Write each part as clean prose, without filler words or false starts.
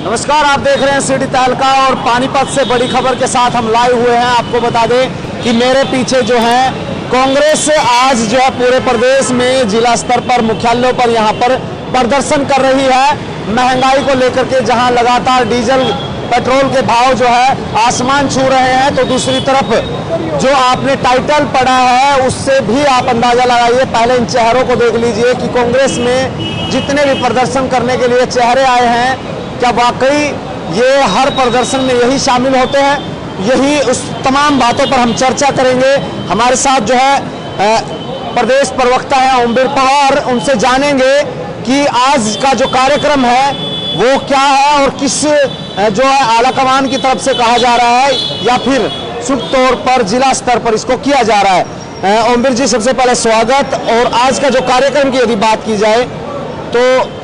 नमस्कार, आप देख रहे हैं सिटी तहलका और पानीपत से बड़ी खबर के साथ हम लाइव हुए हैं। आपको बता दें कि मेरे पीछे जो है कांग्रेस आज जो है पूरे प्रदेश में जिला स्तर पर मुख्यालयों पर यहाँ पर प्रदर्शन कर रही है महंगाई को लेकर के, जहाँ लगातार डीजल पेट्रोल के भाव जो है आसमान छू रहे हैं। तो दूसरी तरफ जो आपने टाइटल पढ़ा है उससे भी आप अंदाजा लगाइए। पहले इन चेहरों को देख लीजिए कि कांग्रेस में जितने भी प्रदर्शन करने के लिए चेहरे आए हैं, क्या वाकई ये हर प्रदर्शन में यही शामिल होते हैं? यही उस तमाम बातों पर हम चर्चा करेंगे। हमारे साथ जो है प्रदेश प्रवक्ता है ओमवीर पवार, उनसे जानेंगे कि आज का जो कार्यक्रम है वो क्या है और किस जो है आला कमान की तरफ से कहा जा रहा है या फिर शुभ तौर पर जिला स्तर पर इसको किया जा रहा है। ओमवीर जी, सबसे पहले स्वागत। और आज का जो कार्यक्रम की यदि बात की जाए तो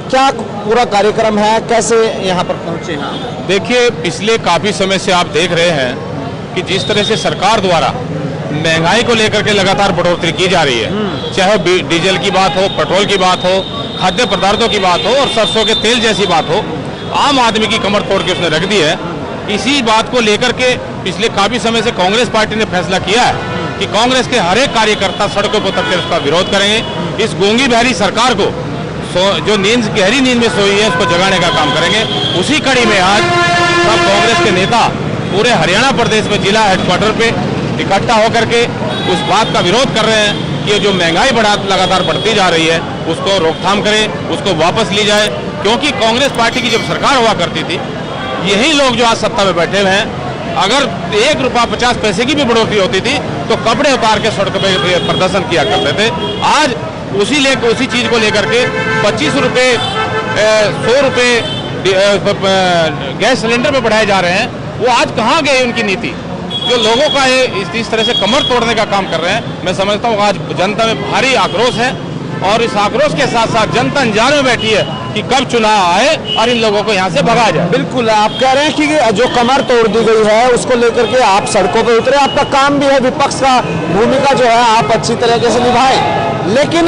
क्या पूरा कार्यक्रम है, कैसे यहाँ पर पहुँचे हैं? देखिए, पिछले काफ़ी समय से आप देख रहे हैं कि जिस तरह से सरकार द्वारा महंगाई को लेकर के लगातार बढ़ोतरी की जा रही है, चाहे डीजल की बात हो, पेट्रोल की बात हो, खाद्य पदार्थों की बात हो और सरसों के तेल जैसी बात हो, आम आदमी की कमर तोड़ के उसने रख दी है। इसी बात को लेकर के पिछले काफ़ी समय से कांग्रेस पार्टी ने फैसला किया है कि कांग्रेस के हर एक कार्यकर्ता सड़कों पर उतर कर उसका विरोध करेंगे। इस गूंगी बहरी सरकार को जो गहरी नींद में सोई है उसको जगाने का काम करेंगे। उसी कड़ी में आज सब कांग्रेस के नेता पूरे हरियाणा प्रदेश में जिला हेडक्वार्टर पे इकट्ठा होकर के उस बात का विरोध कर रहे हैं कि जो महंगाई लगातार बढ़ती जा रही है उसको रोकथाम करें, उसको वापस ली जाए। क्योंकि कांग्रेस पार्टी की जब सरकार हुआ करती थी, यही लोग जो आज सत्ता में बैठे हुए हैं, अगर 1 रुपया 50 पैसे की भी बढ़ोतरी होती थी तो कपड़े उतार के सड़कों पर प्रदर्शन किया करते थे। आज उसी चीज को लेकर के 25 रुपये 100 रुपये गैस सिलेंडर पे बढ़ाए जा रहे हैं। वो आज कहाँ गए उनकी नीति? जो लोगों का इस तरह से कमर तोड़ने का काम कर रहे हैं। मैं समझता हूँ आज जनता में भारी आक्रोश है और इस आक्रोश के साथ साथ जनता इंतजार में बैठी है कि कब चुनाव आए और इन लोगों को यहाँ से भगाया जाए। बिल्कुल, आप कह रहे हैं कि जो कमर तोड़ दी गई है उसको लेकर के आप सड़कों पर उतरे। आपका काम भी है विपक्ष का भूमिका जो है आप अच्छी तरीके से निभाएं। लेकिन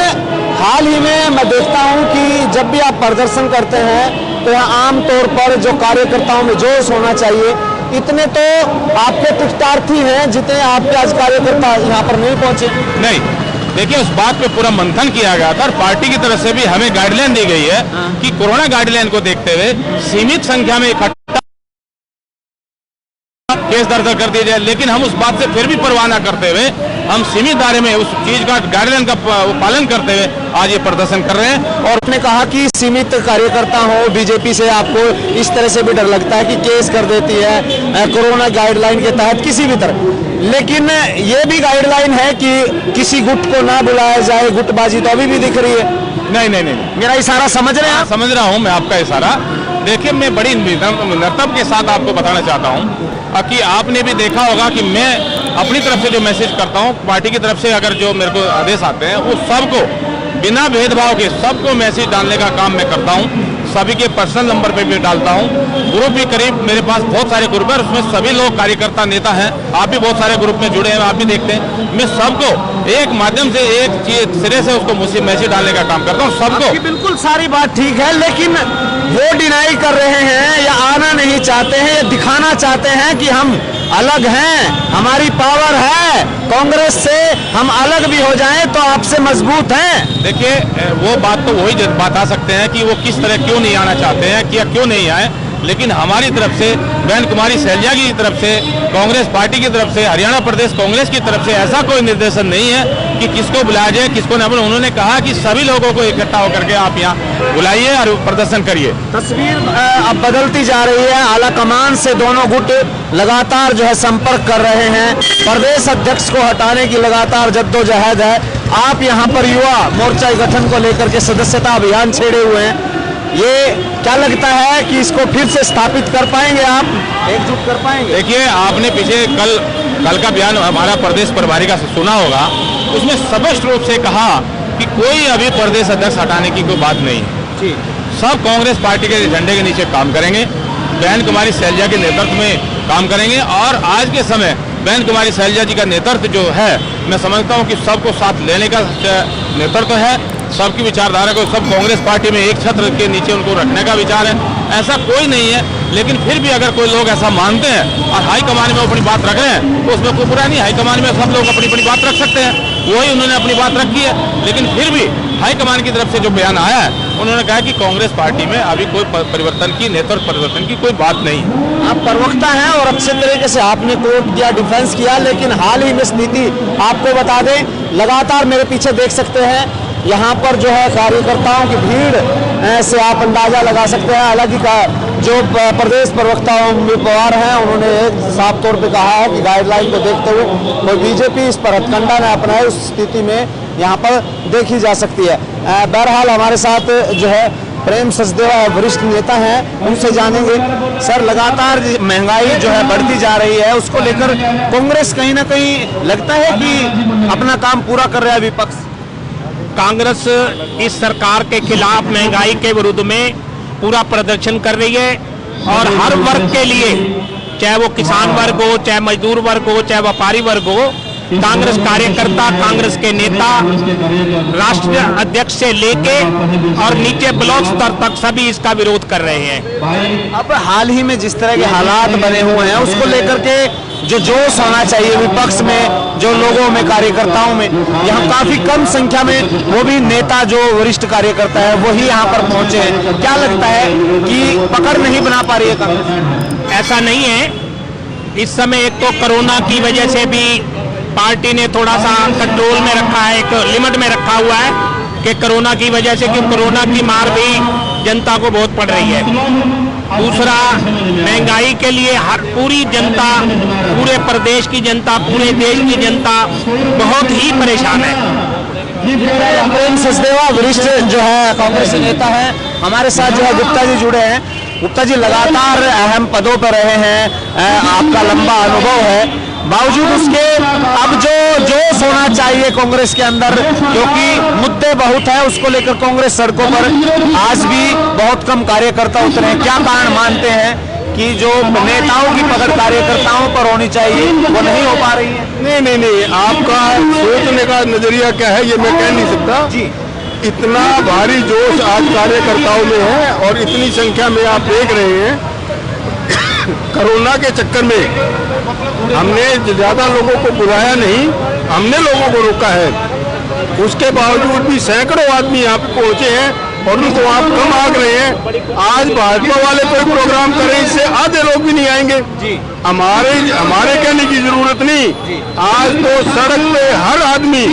हाल ही में मैं देखता हूं कि जब भी आप प्रदर्शन करते हैं तो यहाँ आमतौर पर जो कार्यकर्ताओं में जोश होना चाहिए, इतने तो आपके पुरुषार्थी हैं जितने आपके आज कार्यकर्ता यहाँ पर नहीं पहुंचे। नहीं, देखिए, उस बात पे पूरा मंथन किया गया था और पार्टी की तरफ से भी हमें गाइडलाइन दी गई है कि कोरोना गाइडलाइन को देखते हुए सीमित संख्या में इकट्ठा केस दर्ज कर दिए जाए। लेकिन हम उस बात से फिर भी परवाह न करते हुए हम सीमित दायरे में उस चीज का गाइडलाइन का पालन करते हुए आज ये प्रदर्शन कर रहे हैं। और आपने कहा कि सीमित कार्यकर्ता हो, बीजेपी से आपको इस तरह से भी डर लगता है कि केस कर देती है कोरोना गाइडलाइन के तहत किसी भी तरह। लेकिन ये भी गाइडलाइन है कि किसी गुट को ना बुलाया जाए, गुटबाजी तो अभी भी दिख रही है। नहीं, मेरा इशारा समझ रहे हैं? समझ रहा हूँ मैं आपका इशारा। देखिए, मैं बड़ी नर्तब के साथ आपको बताना चाहता हूँ कि आपने भी देखा होगा कि मैं अपनी तरफ से जो मैसेज करता हूँ, पार्टी की तरफ से अगर जो मेरे को आदेश आते हैं वो सबको बिना भेदभाव के सबको मैसेज डालने का काम मैं करता हूँ। सभी के पर्सनल नंबर पे भी डालता हूँ। ग्रुप भी करीब मेरे पास बहुत सारे ग्रुप है, उसमें सभी लोग कार्यकर्ता नेता हैं। आप भी बहुत सारे ग्रुप में जुड़े हैं, आप भी देखते हैं। मैं सबको एक माध्यम से एक सिरे से उसको मैसेज डालने का काम करता हूँ सबको। बिल्कुल सारी बात ठीक है, लेकिन वो डिनाई कर रहे हैं या आना नहीं चाहते हैं या दिखाना चाहते हैं कि हम अलग हैं, हमारी पावर है, कांग्रेस से हम अलग भी हो जाएं तो आपसे मजबूत हैं। देखिए, वो बात तो वही बता सकते हैं कि वो किस तरह क्यों नहीं आना चाहते हैं, क्या क्यों नहीं आए। लेकिन हमारी तरफ से, बहन कुमारी सैलजा की तरफ से, कांग्रेस पार्टी की तरफ से, हरियाणा प्रदेश कांग्रेस की तरफ से ऐसा कोई निर्देशन नहीं है कि किसको बुलाया जाए, किसको न बुलाए। उन्होंने कहा कि सभी लोगों को इकट्ठा होकर के आप यहाँ बुलाइए और प्रदर्शन करिए। तस्वीर अब बदलती जा रही है। आला कमान से दोनों गुट लगातार जो है संपर्क कर रहे हैं। प्रदेश अध्यक्ष को हटाने की लगातार जद्दोजहद है। आप यहाँ पर युवा मोर्चा गठन को लेकर के सदस्यता अभियान छेड़े हुए हैं। ये क्या लगता है कि इसको फिर से स्थापित कर पाएंगे, आप एकजुट कर पाएंगे? देखिए, आपने पीछे कल का बयान हमारा प्रदेश प्रभारी का सुना होगा, उसमें स्पष्ट रूप से कहा कि कोई अभी प्रदेश अध्यक्ष हटाने की कोई बात नहीं है। सब कांग्रेस पार्टी के झंडे के नीचे काम करेंगे, बहन कुमारी सैलजा के नेतृत्व में काम करेंगे। और आज के समय बहन कुमारी सैलजा जी का नेतृत्व जो है, मैं समझता हूँ कि सबको साथ लेने का नेतृत्व है। सबकी विचारधारा को सब कांग्रेस पार्टी में एक छत्र के नीचे उनको रखने का विचार है। ऐसा कोई नहीं है। लेकिन फिर भी अगर कोई लोग ऐसा मानते हैं और हाईकमान में अपनी बात रख रहे हैं तो उसमें कोई बुरा नहीं। हाईकमान में सब लोग अपनी अपनी बात रख सकते हैं, वही उन्होंने अपनी बात रखी है। लेकिन फिर भी हाईकमान की तरफ से जो बयान आया है, उन्होंने कहा कि कांग्रेस पार्टी में अभी कोई परिवर्तन की, नेतृत्व परिवर्तन की कोई बात नहीं। आप प्रवक्ता हैं और अच्छे तरीके से आपने कोर्ट किया, डिफेंस किया, लेकिन हाल ही में स्थिति आपको बता दें, लगातार मेरे पीछे देख सकते हैं यहाँ पर जो है कार्यकर्ताओं की भीड़ से आप अंदाजा लगा सकते हैं। हालांकि जो प्रदेश प्रवक्ता अमित पवार हैं, उन्होंने साफ तौर पे कहा है कि गाइडलाइन को देखते हुए कोई बीजेपी इस पर हथकंडा न अपनाए, उस स्थिति में यहाँ पर देखी जा सकती है। बहरहाल हमारे साथ जो है प्रेम सचदेवा वरिष्ठ नेता हैं, उनसे जानेंगे। सर, लगातार महंगाई जो है बढ़ती जा रही है, उसको लेकर कांग्रेस कहीं ना कहीं लगता है कि अपना काम पूरा कर रहा है विपक्ष? कांग्रेस इस सरकार के खिलाफ महंगाई के विरुद्ध में पूरा प्रदर्शन कर रही है और हर वर्ग के लिए, चाहे वो किसान वर्ग हो, चाहे मजदूर वर्ग हो, चाहे व्यापारी वर्ग हो, कांग्रेस कार्यकर्ता, कांग्रेस के नेता, राष्ट्रीय अध्यक्ष से लेके और नीचे ब्लॉक स्तर तक सभी इसका विरोध कर रहे हैं। अब हाल ही में जिस तरह के हालात बने हुए हैं, उसको लेकर के जो जोश होना चाहिए विपक्ष में, जो लोगों में, कार्यकर्ताओं में, यहाँ काफी कम संख्या में वो भी नेता जो वरिष्ठ कार्यकर्ता है वही यहाँ पर पहुंचे हैं। क्या लगता है कि पकड़ नहीं बना पा रही है कांग्रेस? ऐसा नहीं है। इस समय एक तो कोरोना की वजह से भी पार्टी ने थोड़ा सा कंट्रोल में रखा है, एक लिमिट में रखा हुआ है कि कोरोना की वजह से, कि कोरोना की मार भी जनता को बहुत पड़ रही है। दूसरा, महंगाई के लिए हर पूरी जनता, पूरे प्रदेश की जनता, पूरे देश की जनता बहुत ही परेशान है। प्रेम सचदेवा वरिष्ठ जो है कांग्रेस नेता है, हमारे साथ जो है गुप्ता जी जुड़े हैं। गुप्ता जी, लगातार अहम पदों पर रहे हैं, आपका लंबा अनुभव है, बावजूद उसके अब जो जोश होना चाहिए कांग्रेस के अंदर, क्योंकि मुद्दे बहुत है, उसको लेकर कांग्रेस सड़कों पर आज भी बहुत कम कार्यकर्ता उतरे हैं। क्या कारण मानते हैं कि जो नेताओं की पकड़ कार्यकर्ताओं पर होनी चाहिए वो नहीं हो पा रही है? नहीं, आपका सोचने का नजरिया क्या है ये मैं कह नहीं सकता जी। इतना भारी जोश आज कार्यकर्ताओं में है और इतनी संख्या में आप देख रहे हैं। कोरोना के चक्कर में हमने ज्यादा लोगों को बुलाया नहीं, हमने लोगों को रोका है। उसके बावजूद भी सैकड़ों आदमी यहाँ पे पहुंचे हैं और उनको आप कम आग रहे हैं। आज भाजपा वाले कोई प्रोग्राम करें, इससे आधे लोग भी नहीं आएंगे जी। हमारे कहने की जरूरत नहीं। आज तो सड़क पे हर आदमी,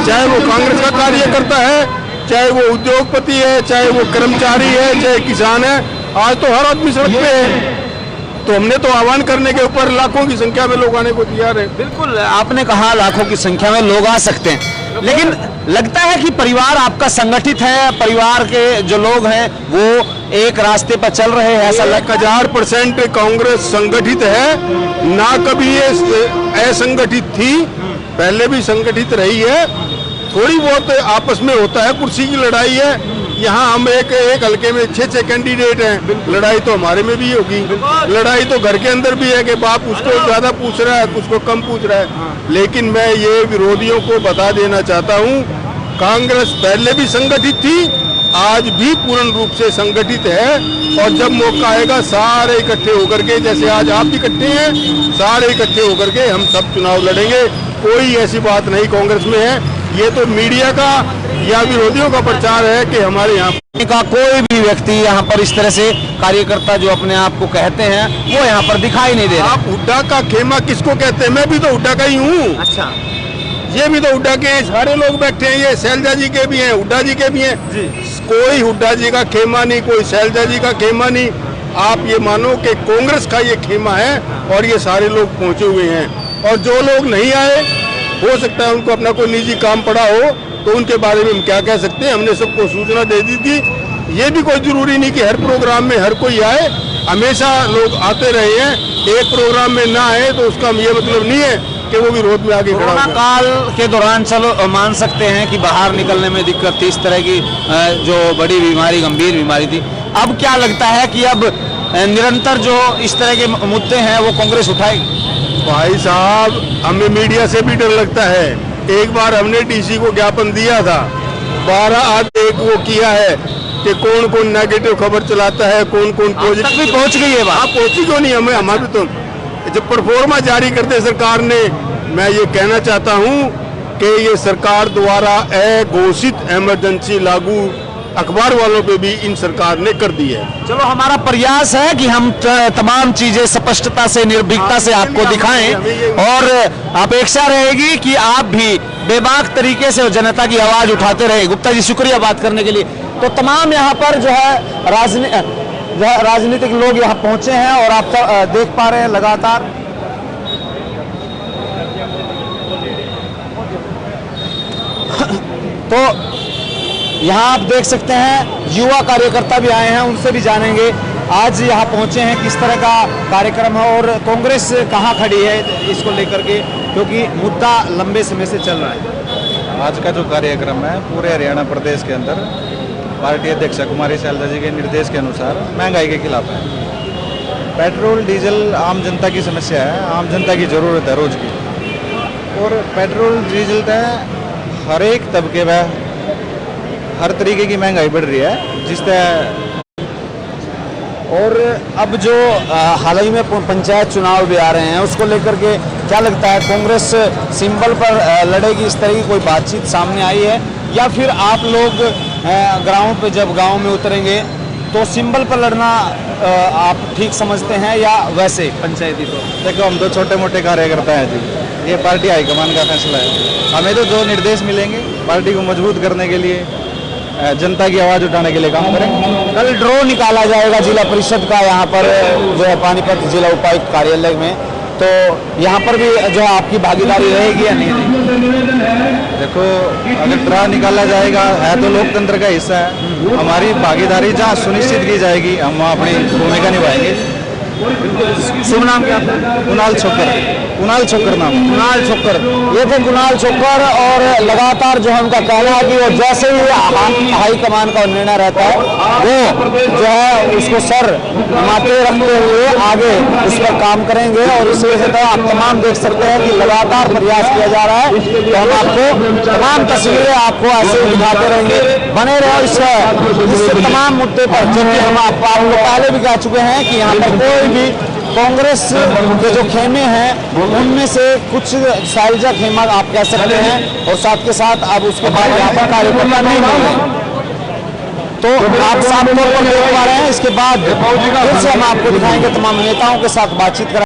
चाहे वो कांग्रेस का कार्यकर्ता है, चाहे वो उद्योगपति है, चाहे वो कर्मचारी है, चाहे किसान है, आज तो हर आदमी सड़क पे है। तो हमने तो आह्वान करने के ऊपर लाखों की संख्या में लोग आने को तैयार है। बिल्कुल, आपने कहा लाखों की संख्या में लोग आ सकते हैं, लेकिन लगता है कि परिवार आपका संगठित है, परिवार के जो लोग हैं वो एक रास्ते पर चल रहे हैं, ऐसा 1000% कांग्रेस संगठित है, ना कभी ये असंगठित थी, पहले भी संगठित रही है। थोड़ी बहुत आपस में होता है, कुर्सी की लड़ाई है। यहाँ हम एक हल्के में 6 कैंडिडेट हैं, लड़ाई तो हमारे में भी होगी। लड़ाई तो घर के अंदर भी है कि बाप उसको ज्यादा पूछ रहा है, उसको कम पूछ रहा है। लेकिन मैं ये विरोधियों को बता देना चाहता हूँ, कांग्रेस पहले भी संगठित थी, आज भी पूर्ण रूप से संगठित है। और जब मौका आएगा सारे इकट्ठे होकर के, जैसे आज आप इकट्ठे हैं, सारे इकट्ठे होकर के हम सब चुनाव लड़ेंगे। कोई ऐसी बात नहीं कांग्रेस में है। ये तो मीडिया का या विरोधियों का प्रचार है कि हमारे यहाँ का कोई भी व्यक्ति यहाँ पर इस तरह से कार्यकर्ता जो अपने आप को कहते हैं वो यहाँ पर दिखाई नहीं दे रहा। आप हुड्डा का खेमा किसको कहते हैं? मैं भी तो हुड्डा का ही हूँ। अच्छा, ये भी तो हुड्डा के हैं, सारे लोग बैठे हैं, ये शैलजा जी के भी हैं, हुड्डा जी के भी हैं। कोई हुड्डा जी का खेमा नहीं, कोई शैलजा जी का खेमा नहीं। आप ये मानो कि कांग्रेस का ये खेमा है और ये सारे लोग पहुंचे हुए हैं। और जो लोग नहीं आए, हो सकता है उनको अपना कोई निजी काम पड़ा हो, तो उनके बारे में हम क्या कह सकते हैं। हमने सबको सूचना दे दी थी। ये भी कोई जरूरी नहीं कि हर प्रोग्राम में हर कोई आए, हमेशा लोग आते रहे हैं। एक प्रोग्राम में ना आए तो उसका ये मतलब नहीं है कि वो विरोध में आगे खड़ा कोरोना काल के दौरान चलो मान सकते हैं कि बाहर निकलने में दिक्कत थी, इस तरह की जो बड़ी बीमारी, गंभीर बीमारी थी। अब क्या लगता है कि अब निरंतर जो इस तरह के मुद्दे हैं वो कांग्रेस उठाएगी? भाई साहब, हमें मीडिया से भी डर लगता है। एक बार हमने डीसी को ज्ञापन दिया था, 12 आदमी एक वो किया है। कि कौन कौन नेगेटिव खबर चलाता है, कौन कौन तक भी पॉजिटिव। पहुंच गई है बात। आप पहुंची क्यों नहीं? हमें हमारे तो जब परफॉर्मा जारी करते सरकार ने, मैं ये कहना चाहता हूँ कि ये सरकार द्वारा अघोषित इमरजेंसी लागू अखबार वालों पे भी इन सरकार ने कर दी है। चलो, हमारा प्रयास है कि हम तमाम चीजें स्पष्टता से, निर्भीकता से आपको दिखाएं और अपेक्षा रहेगी कि आप भी बेबाक तरीके से जनता की आवाज उठाते रहे। गुप्ता जी, शुक्रिया बात करने के लिए। तो तमाम यहाँ पर जो है राजनीतिक लोग यहाँ पहुंचे हैं और आप देख पा रहे हैं लगातार तो यहाँ आप देख सकते हैं युवा कार्यकर्ता भी आए हैं, उनसे भी जानेंगे आज यहाँ पहुंचे हैं किस तरह का कार्यक्रम है और कांग्रेस कहाँ खड़ी है इसको लेकर के, क्योंकि मुद्दा लंबे समय से चल रहा है। आज का जो कार्यक्रम है पूरे हरियाणा प्रदेश के अंदर पार्टी अध्यक्ष कुमारी शैलजा जी के निर्देश के अनुसार महंगाई के खिलाफ है। पेट्रोल डीजल आम जनता की समस्या है, आम जनता की ज़रूरत है रोज़ की, और पेट्रोल डीजल का हर एक तबके में हर तरीके की महंगाई बढ़ रही है जिस तरह। और अब जो हाल ही में पंचायत चुनाव भी आ रहे हैं, उसको लेकर के क्या लगता है, कांग्रेस सिंबल पर लड़ेगी? इस तरह की कोई बातचीत सामने आई है या फिर आप लोग ग्राउंड पे जब गांव में उतरेंगे तो सिंबल पर लड़ना आप ठीक समझते हैं या वैसे पंचायती तौर? देखो, हम तो छोटे मोटे कार्यकर्ता हैं जी, ये पार्टी हाईकमान का फैसला है। हमें तो जो निर्देश मिलेंगे पार्टी को मजबूत करने के लिए, जनता की आवाज़ उठाने के लिए काम करेंगे। कल ड्रॉ निकाला जाएगा जिला परिषद का यहाँ पर जो है पानीपत जिला उपायुक्त कार्यालय में, तो यहाँ पर भी जो है आपकी भागीदारी रहेगी या नहीं? देखो, अगर ड्रा निकाला जाएगा है तो लोकतंत्र का हिस्सा है, हमारी भागीदारी जहाँ सुनिश्चित की जाएगी हम वहाँ अपनी भूमिका निभाएंगे। शुभ नाम क्या? कुणाल छोकर नाम। कुणाल छोकर, ये थे कुणाल छोकर। और लगातार जो है उनका कहना है कि वो जैसे ही हाईकमान का निर्णय रहता है वो जो है उसको सर माथे रखते हुए आगे उस पर काम करेंगे। और इस वजह से आप तमाम देख सकते हैं कि लगातार प्रयास किया जा रहा है, तो हम आपको तमाम तस्वीरें आपको ऐसे दिखाते रहेंगे। बने रहो इस तमाम मुद्दे पर, क्योंकि हम आपको पहले भी कह चुके हैं कि यहाँ पर कोई भी कांग्रेस के जो खेमे हैं उनमें से कुछ शैलजा खेमा आप कह सकते हैं, और साथ के साथ अब उसके बाद यहाँ पर कार्यकर्ता नहीं होंगे। तो आप साफ तौर पर देख पा रहे हैं। इसके बाद फिर से हम आपको दिखाएंगे, तमाम नेताओं के साथ बातचीत करें।